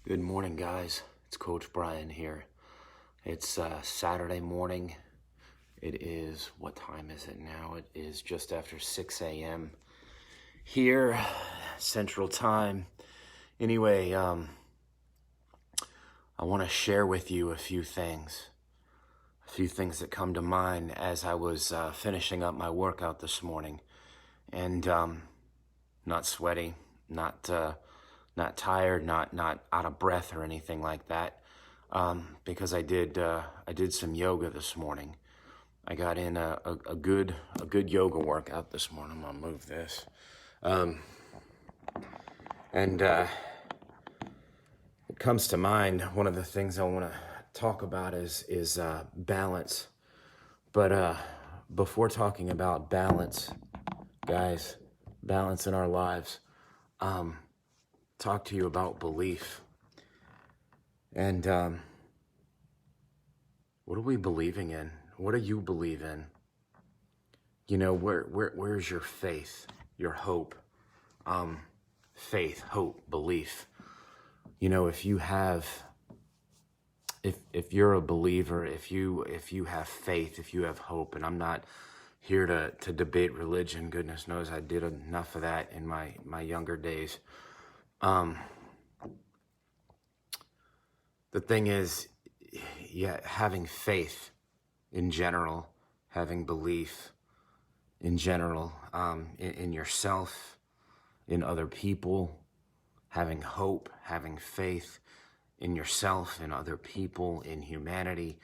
Good morning, guys. It's Coach Brian here. It's Saturday morning. It is, what time is it now? It is just after 6 a.m. here, Central Time. Anyway, I want to share with you a few things that come to mind as I was finishing up my workout this morning. And not sweaty, not tired, not out of breath or anything like that, because I did some yoga this morning. I got in a good yoga workout this morning. I'm gonna move this, and it comes to mind. One of the things I want to talk about is balance. But before talking about balance, guys, balance in our lives, talk to you about belief. And what are we believing in? What do you believe in? You know, where's your faith, your hope? Faith, hope, belief. You know, if you have, if you're a believer, if you have faith, if you have hope, and I'm not here to debate religion. Goodness knows I did enough of that in my younger days. The thing is, yeah, having faith in general, having belief in general, in yourself, in other people, having hope, having faith in yourself, in other people, in humanity,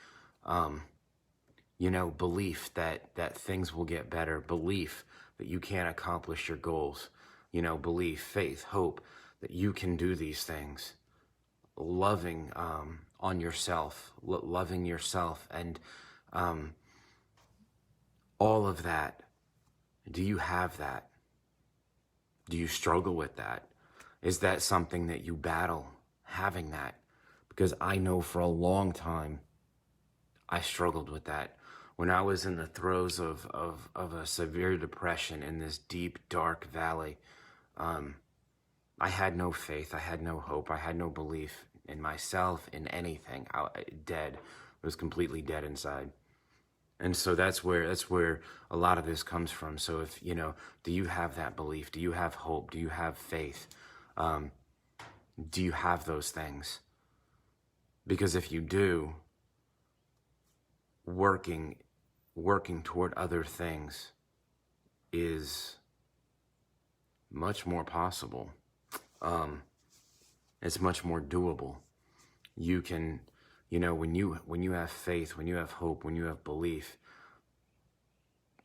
you know, belief that things will get better, belief that you can accomplish your goals, you know, belief, faith, hope that you can do these things, loving on yourself, loving yourself, and all of that. Do you have that? Do you struggle with that? Is that something that you battle, having that? Because I know for a long time, I struggled with that. When I was in the throes of a severe depression in this deep, dark valley, I had no faith, I had no hope, I had no belief in myself, in anything. Dead. I was completely dead inside. And so that's where a lot of this comes from. So if, you know, do you have that belief? Do you have hope? Do you have faith? Do you have those things? Because if you do, working toward other things is much more possible. It's much more doable. You can, you know, when you have faith, when you have hope, when you have belief,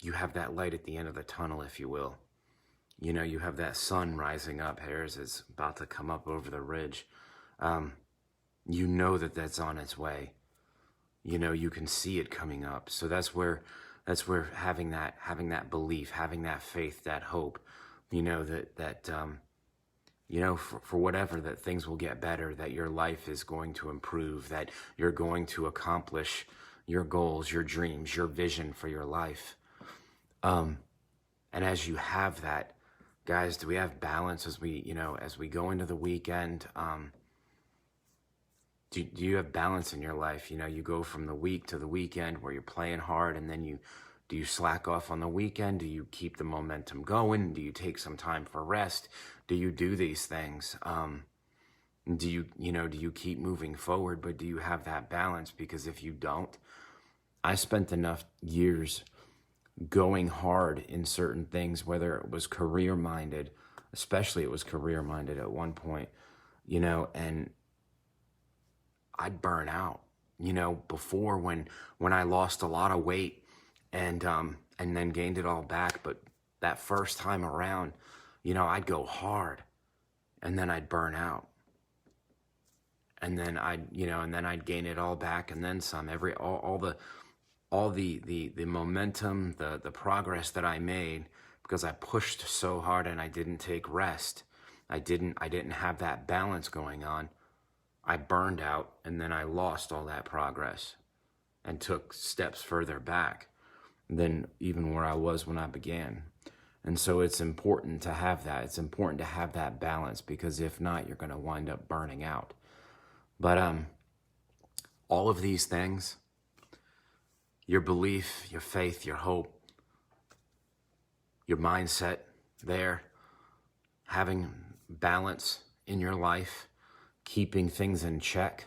you have that light at the end of the tunnel, if you will. You know, you have that sun rising up. Harris is about to come up over the ridge. You know that's on its way. You know, you can see it coming up. So that's where having that belief, having that faith, that hope, you know, that you know, for whatever, that things will get better, that your life is going to improve, that you're going to accomplish your goals, your dreams, your vision for your life. And as you have that, guys, do we have balance as we go into the weekend? Do you have balance in your life? You know, you go from the week to the weekend where you're playing hard, and then do you slack off on the weekend? Do you keep the momentum going? Do you take some time for rest? Do you do these things? Do you keep moving forward, but do you have that balance? Because if you don't, I spent enough years going hard in certain things, whether it was career-minded, especially it was career-minded at one point, you know, and I'd burn out, you know, before when I lost a lot of weight and then gained it all back. But that first time around, you know, I'd go hard and then I'd burn out. And then I'd gain it all back and then some. All the momentum, the progress that I made, because I pushed so hard and I didn't take rest. I didn't have that balance going on. I burned out, and then I lost all that progress and took steps further back than even where I was when I began. And so it's important to have that. It's important to have that balance, because if not, you're going to wind up burning out. But all of these things, your belief, your faith, your hope, your mindset there, having balance in your life, keeping things in check,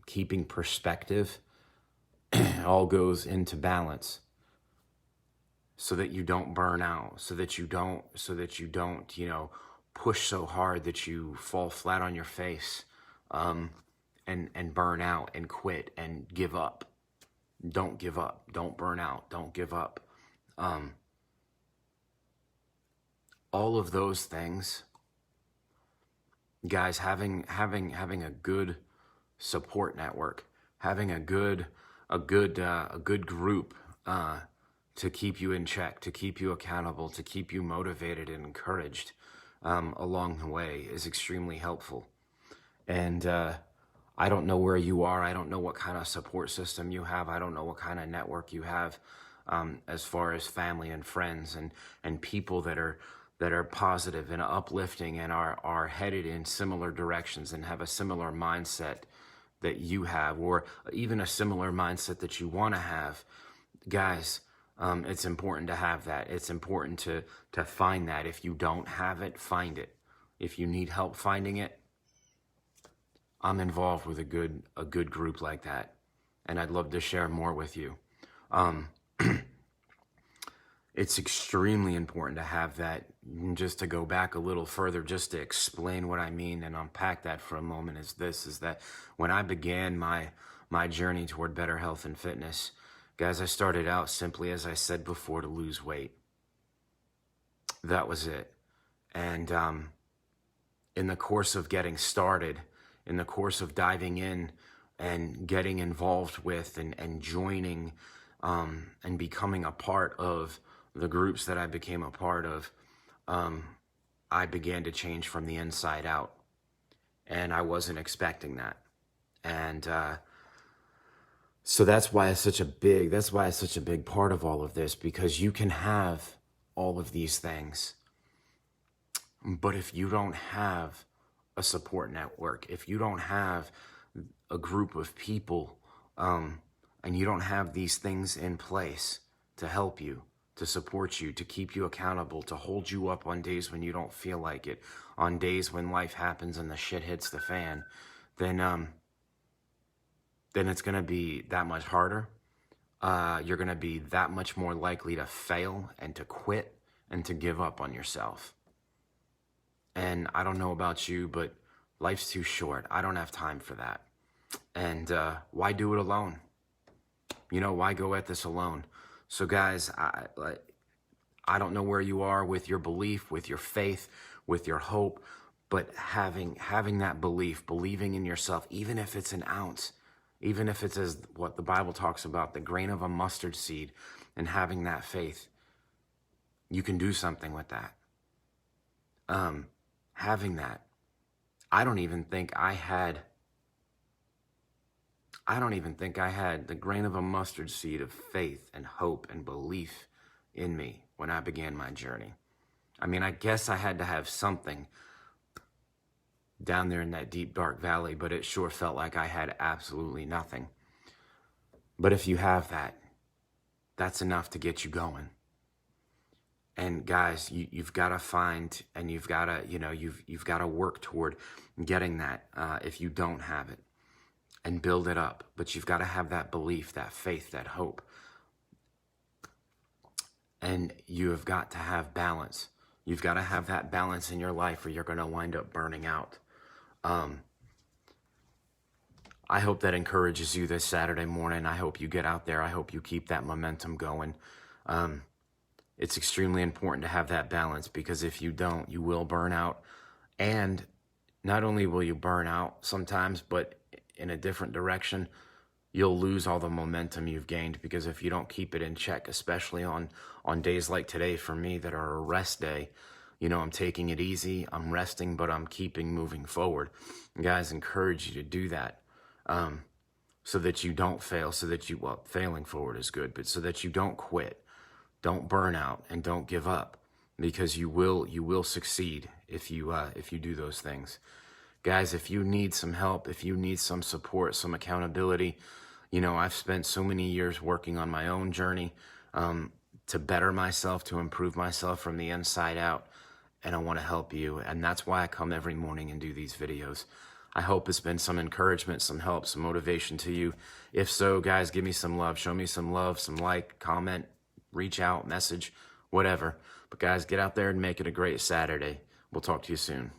keeping perspective, it all goes into balance so that you don't burn out, so that you don't, push so hard that you fall flat on your face, and burn out and quit and give up. Don't give up. Don't burn out. Don't give up. All of those things, guys, having a good support network, having a good group to keep you in check, to keep you accountable, to keep you motivated and encouraged along the way is extremely helpful. And I don't know where you are. I don't know what kind of support system you have. I don't know what kind of network you have as far as family and friends and people that are positive and uplifting and are headed in similar directions and have a similar mindset that you have, or even a similar mindset that you want to have. Guys, it's important to have that. It's important to find that. If you don't have it, find it. If you need help finding it, I'm involved with a good group like that, and I'd love to share more with you. It's extremely important to have that. Just to go back a little further, just to explain what I mean and unpack that for a moment, is that when I began my journey toward better health and fitness, guys, I started out simply, as I said before, to lose weight. That was it. And in the course of getting started, in the course of diving in and getting involved with and joining and becoming a part of the groups that I became a part of, I began to change from the inside out, and I wasn't expecting that. And so that's why it's such a big part of all of this, because you can have all of these things, but if you don't have a support network, if you don't have a group of people, and you don't have these things in place to help you, to support you, to keep you accountable, to hold you up on days when you don't feel like it, on days when life happens and the shit hits the fan, then it's going to be that much harder. You're going to be that much more likely to fail and to quit and to give up on yourself. And I don't know about you, but life's too short. I don't have time for that. And why do it alone? Why go at this alone? So guys, I don't know where you are with your belief, with your faith, with your hope, but having that belief, believing in yourself, even if it's an ounce, even if it's as what the Bible talks about, the grain of a mustard seed, and having that faith, you can do something with that. Having that, I don't even think I had the grain of a mustard seed of faith and hope and belief in me when I began my journey. I mean, I guess I had to have something down there in that deep, dark valley, but it sure felt like I had absolutely nothing. But if you have that, that's enough to get you going. And guys, you've got to find, and you've got to work toward getting that if you don't have it, and build it up. But you've got to have that belief, that faith, that hope. And you have got to have balance. You've got to have that balance in your life, or you're going to wind up burning out. I hope that encourages you this Saturday morning. I hope you get out there. I hope you keep that momentum going. It's extremely important to have that balance, because if you don't, you will burn out. And not only will you burn out sometimes, but in a different direction, you'll lose all the momentum you've gained, because if you don't keep it in check, especially on days like today for me that are a rest day, I'm taking it easy, I'm resting, but I'm keeping moving forward. And guys, encourage you to do that so that you don't fail, failing forward is good, but so that you don't quit, don't burn out, and don't give up, because you will succeed if you do those things. Guys, if you need some help, if you need some support, some accountability, you know, I've spent so many years working on my own journey to better myself, to improve myself from the inside out. And I want to help you. And that's why I come every morning and do these videos. I hope it's been some encouragement, some help, some motivation to you. If so, guys, give me some love. Show me some love, some like, comment, reach out, message, whatever. But guys, get out there and make it a great Saturday. We'll talk to you soon.